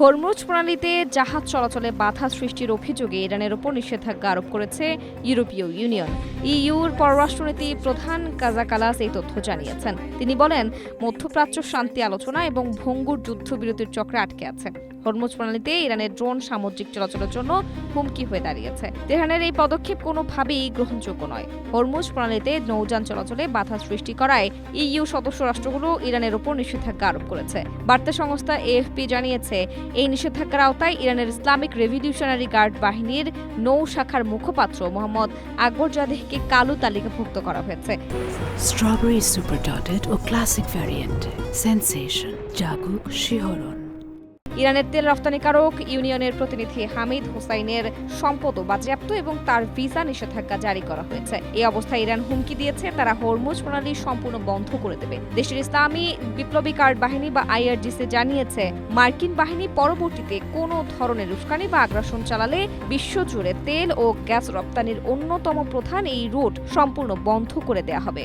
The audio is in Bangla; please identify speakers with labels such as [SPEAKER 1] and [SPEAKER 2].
[SPEAKER 1] হরমুজ প্রণালীতে জাহাজ চলাচলে বাধা সৃষ্টির অভিযোগে ইরানের ওপর নিষেধাজ্ঞা আরোপ করেছে ইউরোপীয় ইউনিয়ন। ইইউর পররাষ্ট্রনীতি প্রধান কাজা কালাস এই তথ্য জানিয়েছেন। তিনি বলেন, মধ্যপ্রাচ্য শান্তি আলোচনা এবং ভঙ্গুর যুদ্ধবিরতির চক্রে আটকে আছে। হরমুজ প্রণালীতে ইরানের ড্রোন সামুদ্রিক চলাচলের জন্য হুমকি হয়ে দাঁড়িয়েছে। তেহরানের এই পদক্ষেপ কোনোভাবেই গ্রহণযোগ্য নয়। হরমুজ প্রণালীতে নৌযান চলাচলে বাধা সৃষ্টি করায় ইইউ সদস্য রাষ্ট্রগুলো ইরানের ওপর নিষেধাজ্ঞা আরোপ করেছে। বার্তা সংস্থা এএফপি জানিয়েছে, এই নিষেধাজ্ঞার আওতায় ইরানের ইসলামিক রেভলিউশনারি গার্ড বাহিনীর নৌ শাখার মুখপাত্র মোহাম্মদ আকবরজাদেহকে কালো তালিকাভুক্ত করা হয়েছে।
[SPEAKER 2] স্ট্রবেরি সুপার ডটেড ও ক্লাসিক ভ্যারিয়েন্ট সেন্সেশন জাগুক শিহরণ।
[SPEAKER 1] ইরানের তেল রপ্তানিকারক ইউনিয়নের প্রতিনিধি হামিদ হোসাইনের সম্পদও বাজেয়াপ্ত এবং তার ভিসা নিষেধাজ্ঞা জারি করা হয়েছে। এই অবস্থায় ইরান হুমকি দিয়েছে তারা হরমুজ প্রণালী সম্পূর্ণ বন্ধ করে দেবে। দেশের ইসলামী বিপ্লবী গার্ড বাহিনী বা আইআরজিসি জানিয়েছে, মার্কিন বাহিনী পরবর্তীতে কোনো ধরনের উস্কানি বা আগ্রাসন চালালে বিশ্বজুড়ে তেল ও গ্যাস রপ্তানির অন্যতম প্রধান এই রুট সম্পূর্ণ বন্ধ করে দেয়া হবে।